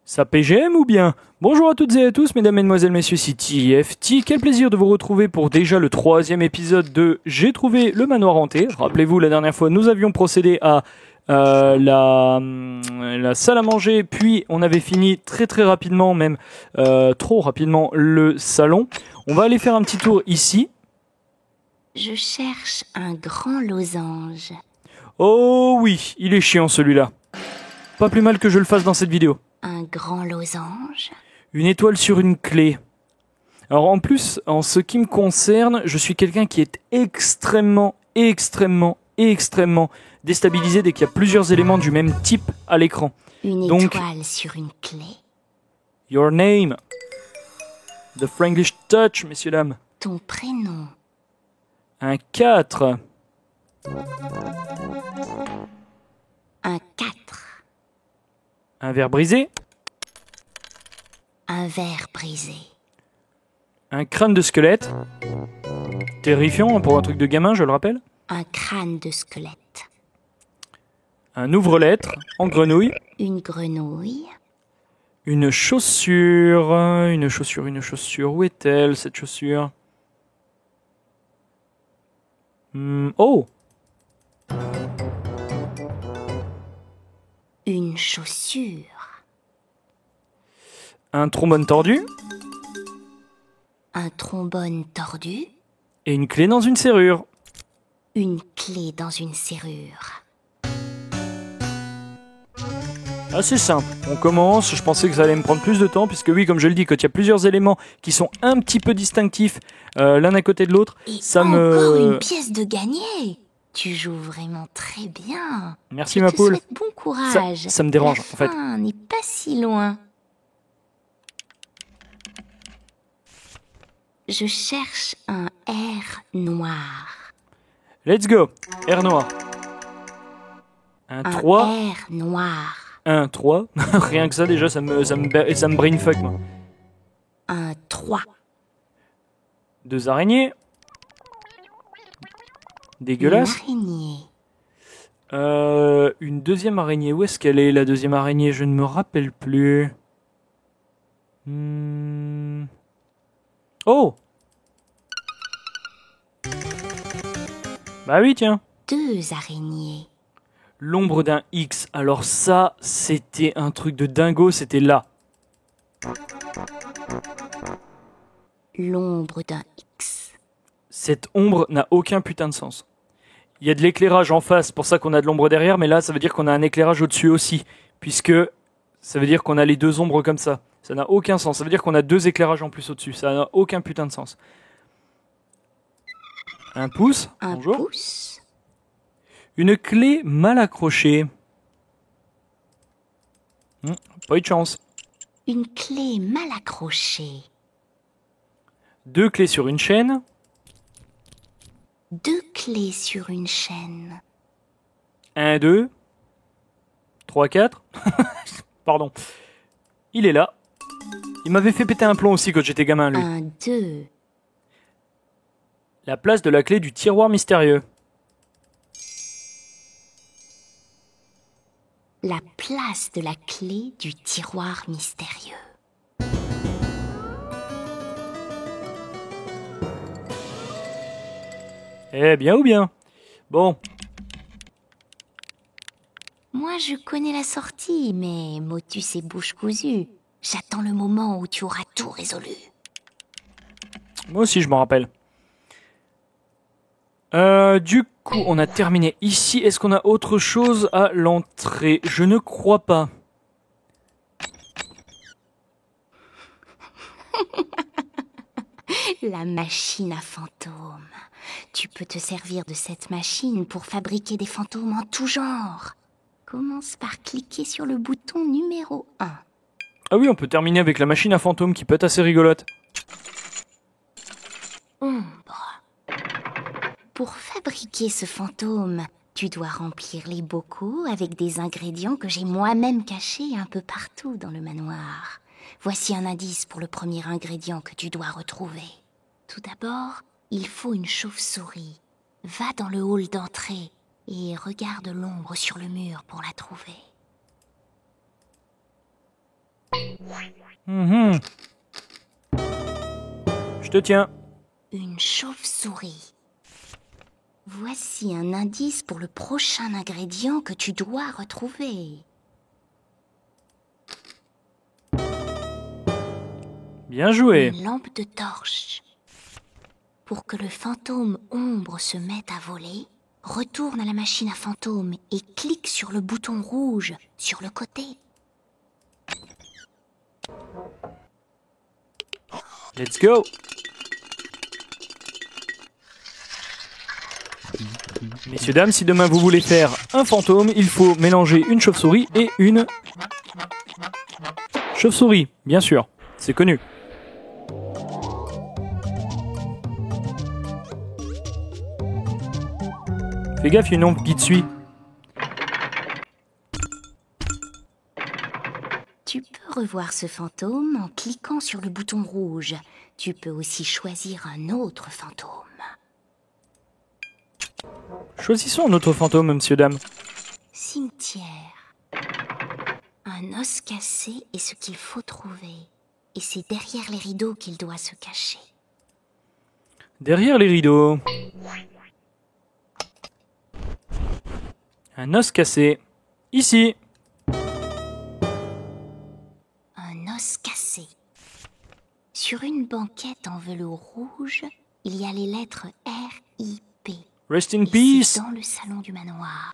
Ça PGM ou bien? Bonjour à toutes et à tous, mesdames, mesdemoiselles, messieurs, c'est TFT. Quel plaisir de vous retrouver pour déjà le 3e épisode de J'ai trouvé le manoir hanté. Rappelez-vous, la dernière fois, nous avions procédé à la salle à manger, puis on avait fini très rapidement, même trop rapidement, le salon. On va aller faire un petit tour ici. Je cherche un grand losange. Oh oui, il est chiant celui-là. Pas plus mal que je le fasse dans cette vidéo. Un grand losange. Une étoile sur une clé. Alors en plus, en ce qui me concerne, je suis quelqu'un qui est extrêmement déstabilisé dès qu'il y a plusieurs éléments du même type à l'écran. Une étoile sur une clé. Your name. The Franglish Touch, messieurs dames. Ton prénom. Un 4. Un 4. Un verre brisé. Un verre brisé. Un crâne de squelette. Terrifiant hein, pour un truc de gamin, je le rappelle. Un crâne de squelette. Un ouvre-lettre en grenouille. Une grenouille. Une chaussure. Une chaussure. Où est-elle, cette chaussure? Oh! Une chaussure. Un trombone tordu. Un trombone tordu. Et une clé dans une serrure. Une clé dans une serrure. Assez simple. On commence. Je pensais que ça allait me prendre plus de temps, puisque oui, comme je le dis, quand il y a plusieurs éléments qui sont un petit peu distinctifs l'un à côté de l'autre, Et ça encore me... une pièce de gagné. Tu joues vraiment très bien. Merci ma Je te poule. souhaite bon courage. Ça me dérange, La en fait. fin n'est pas si loin. Je cherche un R noir. Let's go. R noir. Un 3. R noir. Un 3. Rien que ça, déjà, ça me brainfuck, moi. Un 3. 2 araignées. Dégueulasse. Une araignée. Une deuxième araignée. Où est-ce qu'elle est, la deuxième araignée? Je ne me rappelle plus. Oh! Bah oui, tiens. 2 araignées. L'ombre d'un X. Alors ça, c'était un truc de dingo, c'était là. L'ombre d'un X. Cette ombre n'a aucun putain de sens. Il y a de l'éclairage en face, pour ça qu'on a de l'ombre derrière, mais là, ça veut dire qu'on a un éclairage au-dessus aussi, puisque ça veut dire qu'on a les deux ombres comme ça. Ça n'a aucun sens. Ça veut dire qu'on a 2 éclairages en plus au-dessus. Ça n'a aucun putain de sens. Un pouce. Un Bonjour. pouce. Une clé mal accrochée. Pas eu de chance. Une clé mal accrochée. 2 clés sur une chaîne. 2 clés sur une chaîne. 1, 2. 3, 4. Pardon. Il est là. Il m'avait fait péter un plomb aussi quand j'étais gamin, lui. 1, 2. La place de la clé du tiroir mystérieux. La place de la clé du tiroir mystérieux. Eh bien ou bien? Bon. Moi, je connais la sortie, mais motus et bouche cousue. J'attends le moment où tu auras tout résolu. Moi aussi, je m'en rappelle. Du coup, on a terminé ici. Est-ce qu'on a autre chose à l'entrée? Je ne crois pas. La machine à fantômes. Tu peux te servir de cette machine pour fabriquer des fantômes en tout genre. Commence par cliquer sur le bouton numéro 1. Ah oui, on peut terminer avec la machine à fantômes qui peut être assez rigolote. Ombre. Pour fabriquer ce fantôme, tu dois remplir les bocaux avec des ingrédients que j'ai moi-même cachés un peu partout dans le manoir. Voici un indice pour le premier ingrédient que tu dois retrouver. Tout d'abord, il faut une chauve-souris. Va dans le hall d'entrée et regarde l'ombre sur le mur pour la trouver. Mhm. Je te tiens. Une chauve-souris. Voici un indice pour le prochain ingrédient que tu dois retrouver. Bien joué. Une lampe de torche. Pour que le fantôme ombre se mette à voler, retourne à la machine à fantômes et clique sur le bouton rouge sur le côté. Let's go. Messieurs, dames, si demain vous voulez faire un fantôme, il faut mélanger une chauve-souris et une chauve-souris, bien sûr, c'est connu. Fais gaffe, il y a une ombre qui te suit. Tu peux revoir ce fantôme en cliquant sur le bouton rouge. Tu peux aussi choisir un autre fantôme. Choisissons un autre fantôme, monsieur, dame. Cimetière. Un os cassé est ce qu'il faut trouver. Et c'est derrière les rideaux qu'il doit se cacher. Derrière les rideaux. Un os cassé. Ici. Un os cassé. Sur une banquette en velours rouge, il y a les lettres R.I.P. Rest in Et peace. c'est dans le salon du manoir.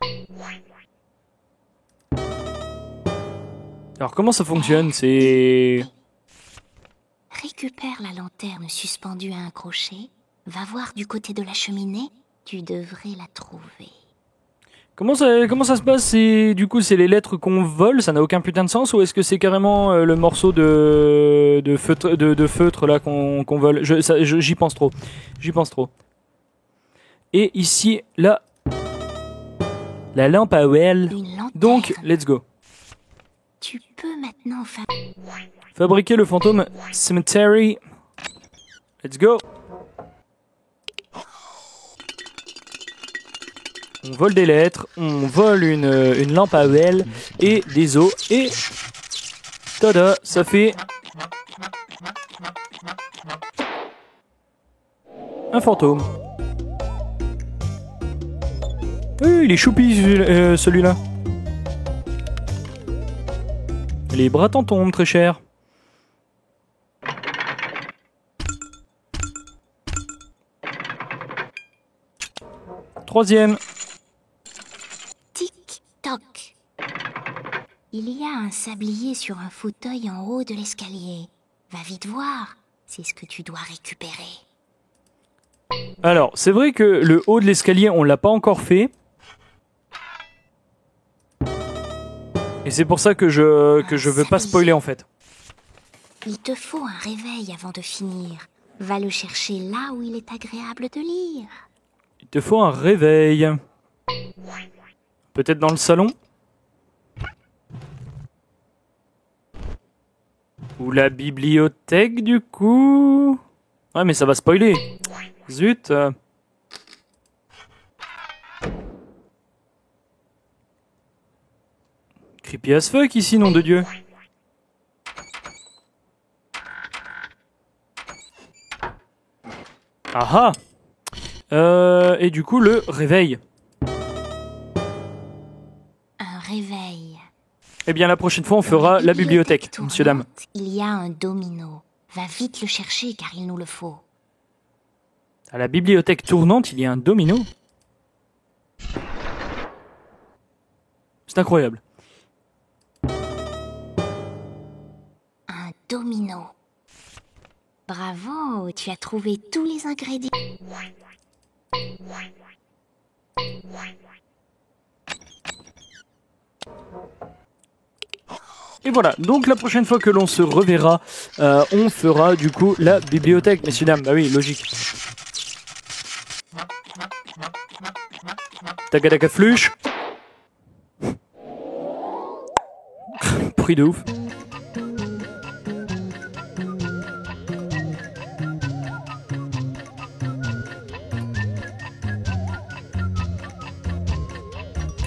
Alors comment ça fonctionne? C'est... Récupère la lanterne suspendue à un crochet, va voir du côté de la cheminée, tu devrais la trouver. Comment ça se passe? Du coup, c'est les lettres qu'on vole, ça n'a aucun putain de sens, ou est-ce que c'est carrément le morceau de feutre là qu'on vole? J'y pense trop. Et ici, là, la lampe à Well. Une lanterne. Donc, let's go. Tu peux maintenant Fabriquer le fantôme Cemetery. Let's go. On vole des lettres, on vole une lampe à Well et des os. Et tada, ça fait un fantôme. Oui, il est choupi celui-là. Les bras t'en tombent, très cher. Troisième. Tic-toc. Il y a un sablier sur un fauteuil en haut de l'escalier. Va vite voir, c'est ce que tu dois récupérer. Alors, c'est vrai que le haut de l'escalier, on l'a pas encore fait. Et c'est pour ça que je veux pas spoiler en fait. Il te faut un réveil avant de finir. Va le chercher là où il est agréable de lire. Il te faut un réveil. Peut-être dans le salon? Ou la bibliothèque du coup? Ouais mais ça va spoiler. Zut. Creepy as fuck ici, nom de Dieu. Ah ah. Et du coup, le réveil. Un réveil. Eh bien, la prochaine fois, on fera la bibliothèque, tournante, monsieur, dame. Il y a un domino. Va vite le chercher car il nous le faut. À la bibliothèque tournante, il y a un domino. C'est incroyable. Un domino. Bravo, tu as trouvé tous les ingrédients. Et voilà, donc la prochaine fois que l'on se reverra, on fera du coup la bibliothèque, messieurs, dames. Bah oui, logique. Tagadaka fluche. Prix de ouf.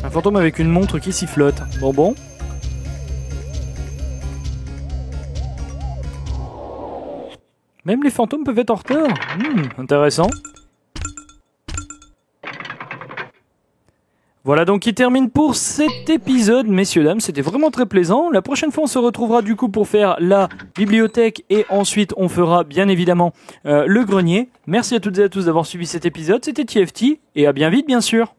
Un fantôme avec une montre qui sifflote. Bon. Même les fantômes peuvent être en retard. Intéressant. Voilà donc qui termine pour cet épisode, messieurs, dames, c'était vraiment très plaisant. La prochaine fois, on se retrouvera du coup pour faire la bibliothèque et ensuite on fera bien évidemment le grenier. Merci à toutes et à tous d'avoir suivi cet épisode, c'était TFT et à bien vite bien sûr.